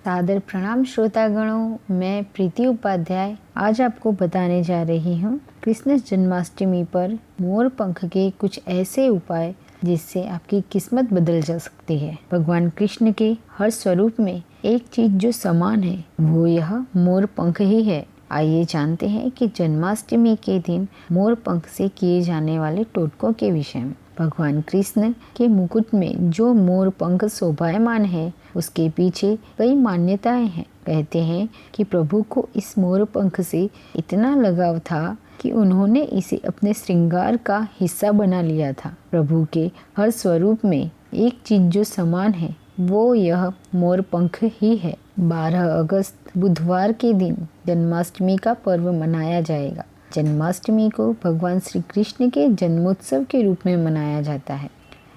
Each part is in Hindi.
सादर प्रणाम श्रोतागणों, मैं प्रीति उपाध्याय आज आपको बताने जा रही हूँ कृष्ण जन्माष्टमी पर मोर पंख के कुछ ऐसे उपाय जिससे आपकी किस्मत बदल जा सकती है। भगवान कृष्ण के हर स्वरूप में एक चीज जो समान है वो यह मोर पंख ही है। आइए जानते हैं कि जन्माष्टमी के दिन मोर पंख से किए जाने वाले टोटकों के विषय में। भगवान कृष्ण के मुकुट में जो मोर पंख शोभायमान है उसके पीछे कई मान्यताएं हैं। कहते हैं कि प्रभु को इस मोर पंख से इतना लगाव था कि उन्होंने इसे अपने श्रृंगार का हिस्सा बना लिया था। प्रभु के हर स्वरूप में एक चीज जो समान है वो यह मोर पंख ही है। 12 अगस्त बुधवार के दिन जन्माष्टमी का पर्व मनाया जाएगा। जन्माष्टमी को भगवान श्री कृष्ण के जन्मोत्सव के रूप में मनाया जाता है।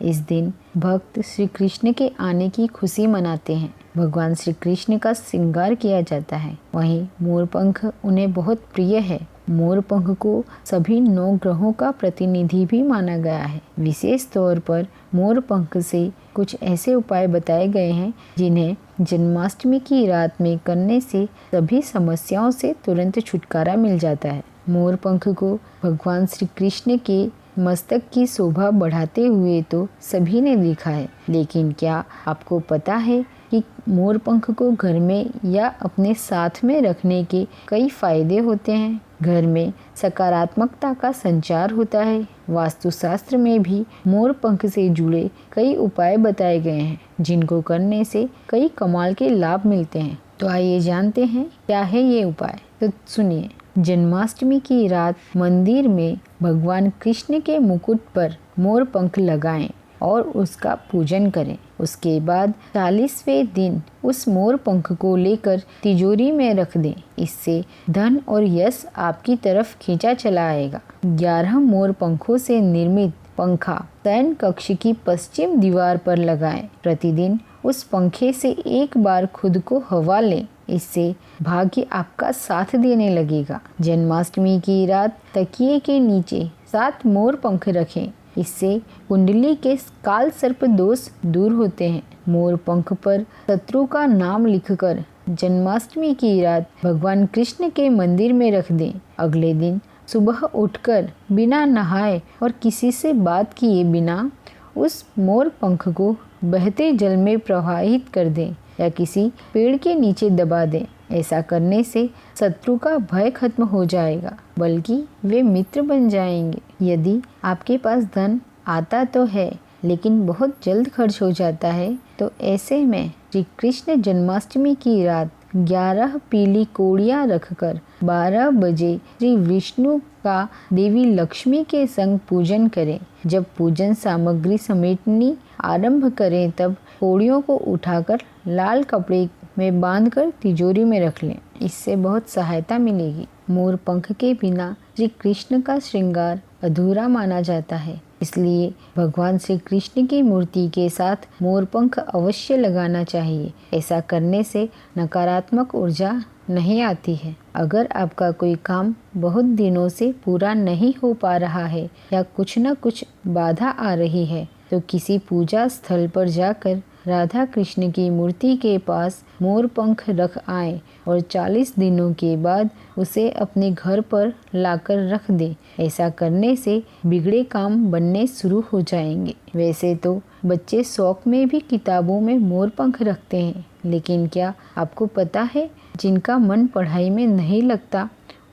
इस दिन भक्त श्री कृष्ण के आने की खुशी मनाते हैं। भगवान श्री कृष्ण का श्रृंगार किया जाता है। वहीं मोरपंख उन्हें बहुत प्रिय है। मोरपंख को सभी 9 ग्रहों का प्रतिनिधि भी माना गया है। विशेष तौर पर मोरपंख से कुछ ऐसे उपाय बताए गए हैं जिन्हें जन्माष्टमी की रात में करने से सभी समस्याओं से तुरंत छुटकारा मिल जाता है। मोरपंख को भगवान श्री कृष्ण के मस्तक की शोभा बढ़ाते हुए तो सभी ने देखा है, लेकिन क्या आपको पता है कि मोरपंख को घर में या अपने साथ में रखने के कई फायदे होते हैं। घर में सकारात्मकता का संचार होता है। वास्तुशास्त्र में भी मोरपंख से जुड़े कई उपाय बताए गए हैं जिनको करने से कई कमाल के लाभ मिलते हैं। तो आइए जानते हैं क्या है ये उपाय। तो सुनिए। जन्माष्टमी की रात मंदिर में भगवान कृष्ण के मुकुट पर मोर पंख लगाएं और उसका पूजन करें। उसके बाद 40वें दिन उस मोर पंख को लेकर तिजोरी में रख दें। इससे धन और यश आपकी तरफ खींचा चला आएगा। 11 मोर पंखों से निर्मित पंखा शयन कक्ष की पश्चिम दीवार पर लगाएं। प्रतिदिन उस पंखे से एक बार खुद को हवा लें। इससे भाग्य आपका साथ देने लगेगा। जन्माष्टमी की रात तकिए के नीचे 7 मोर पंख रखें। इससे कुंडली के काल सर्प दोष दूर होते हैं। मोर पंख पर शत्रु का नाम लिखकर जन्माष्टमी की रात भगवान कृष्ण के मंदिर में रख दें। अगले दिन सुबह उठकर बिना नहाए और किसी से बात किए बिना उस मोर पंख को बहते जल में प्रवाहित कर दें या किसी पेड़ के नीचे दबा दें। ऐसा करने से शत्रु का भय खत्म हो जाएगा, बल्कि वे मित्र बन जाएंगे। यदि आपके पास धन आता तो है लेकिन बहुत जल्द खर्च हो जाता है, तो ऐसे में श्री कृष्ण जन्माष्टमी की रात 11 पीली कोड़ियाँ रखकर 12 बजे श्री विष्णु का देवी लक्ष्मी के संग पूजन करें। जब पूजन सामग्री समेटनी आरंभ करें तब कोड़ियों को उठाकर लाल कपड़े में बांधकर तिजोरी में रख लें। इससे बहुत सहायता मिलेगी। मोर पंख के बिना श्री कृष्ण का श्रृंगार अधूरा माना जाता है, इसलिए भगवान श्री कृष्ण की मूर्ति के साथ मोर पंख अवश्य लगाना चाहिए। ऐसा करने से नकारात्मक ऊर्जा नहीं आती है। अगर आपका कोई काम बहुत दिनों से पूरा नहीं हो पा रहा है या कुछ न कुछ बाधा आ रही है, तो किसी पूजा स्थल पर जाकर राधा कृष्ण की मूर्ति के पास मोर पंख रख आएं और 40 दिनों के बाद उसे अपने घर पर लाकर रख दें। ऐसा करने से बिगड़े काम बनने शुरू हो जाएंगे। वैसे तो बच्चे शौक में भी किताबों में मोर पंख रखते हैं, लेकिन क्या आपको पता है जिनका मन पढ़ाई में नहीं लगता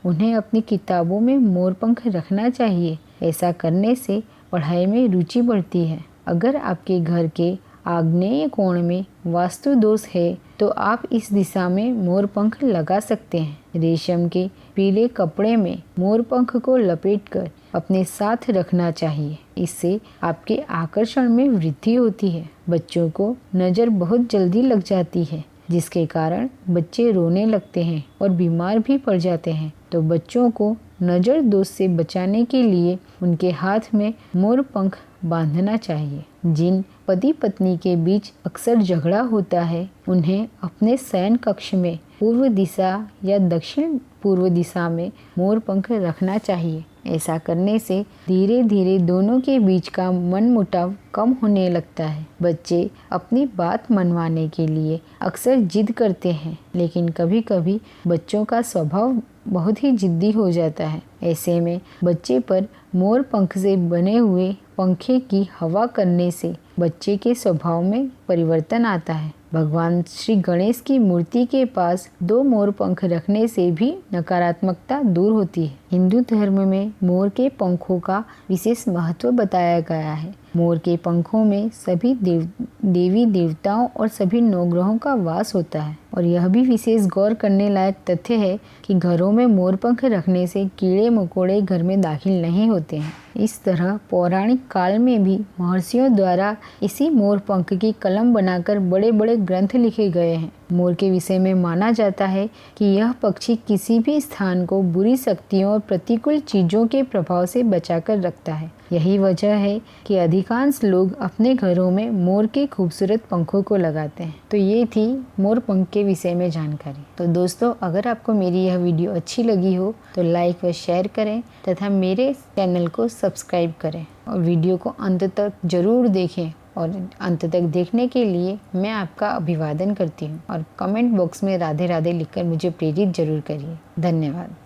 उन्हें अपनी किताबों में मोर पंख रखना चाहिए। ऐसा करने से पढ़ाई में रुचि बढ़ती है। अगर आपके घर के आग्नेय कोण में वास्तु दोष है तो आप इस दिशा में मोर पंख लगा सकते हैं। रेशम के पीले कपड़े में मोर पंख को लपेटकर अपने साथ रखना चाहिए। इससे आपके आकर्षण में वृद्धि होती है। बच्चों को नज़र बहुत जल्दी लग जाती है, जिसके कारण बच्चे रोने लगते हैं और बीमार भी पड़ जाते हैं। तो बच्चों को नज़र दोष से बचाने के लिए उनके हाथ में मोर पंख बांधना चाहिए। जिन पति पत्नी के बीच अक्सर झगड़ा होता है उन्हें अपने शयन कक्ष में पूर्व दिशा या दक्षिण पूर्व दिशा में मोर पंख रखना चाहिए। ऐसा करने से धीरे धीरे दोनों के बीच का मनमुटाव कम होने लगता है। बच्चे अपनी बात मनवाने के लिए अक्सर जिद करते हैं, लेकिन कभी कभी बच्चों का स्वभाव बहुत ही जिद्दी हो जाता है। ऐसे में बच्चे पर मोर पंख से बने हुए पंखे की हवा करने से बच्चे के स्वभाव में परिवर्तन आता है। भगवान श्री गणेश की मूर्ति के पास 2 मोर पंख रखने से भी नकारात्मकता दूर होती है। हिंदू धर्म में मोर के पंखों का विशेष महत्व बताया गया है। मोर के पंखों में सभी देवी देवताओं और सभी नवग्रहों का वास होता है। और यह भी विशेष गौर करने लायक तथ्य है कि घरों में मोर पंख रखने से कीड़े मकोड़े घर में दाखिल नहीं होते हैं। इस तरह पौराणिक काल में भी महर्षियों द्वारा इसी मोर पंख की कलम बनाकर बड़े बड़े ग्रंथ लिखे गए हैं। मोर के विषय में माना जाता है कि यह पक्षी किसी भी स्थान को बुरी शक्तियों और प्रतिकूल चीज़ों के प्रभाव से बचाकर रखता है। यही वजह है कि अधिकांश लोग अपने घरों में मोर के खूबसूरत पंखों को लगाते हैं। तो ये थी मोर पंख के विषय में जानकारी। तो दोस्तों, अगर आपको मेरी यह वीडियो अच्छी लगी हो तो लाइक व शेयर करें तथा मेरे चैनल को सब्सक्राइब करें और वीडियो को अंत तक जरूर देखें। और अंत तक देखने के लिए मैं आपका अभिवादन करती हूँ और कमेंट बॉक्स में राधे राधे लिखकर मुझे प्रेरित जरूर करिए। धन्यवाद।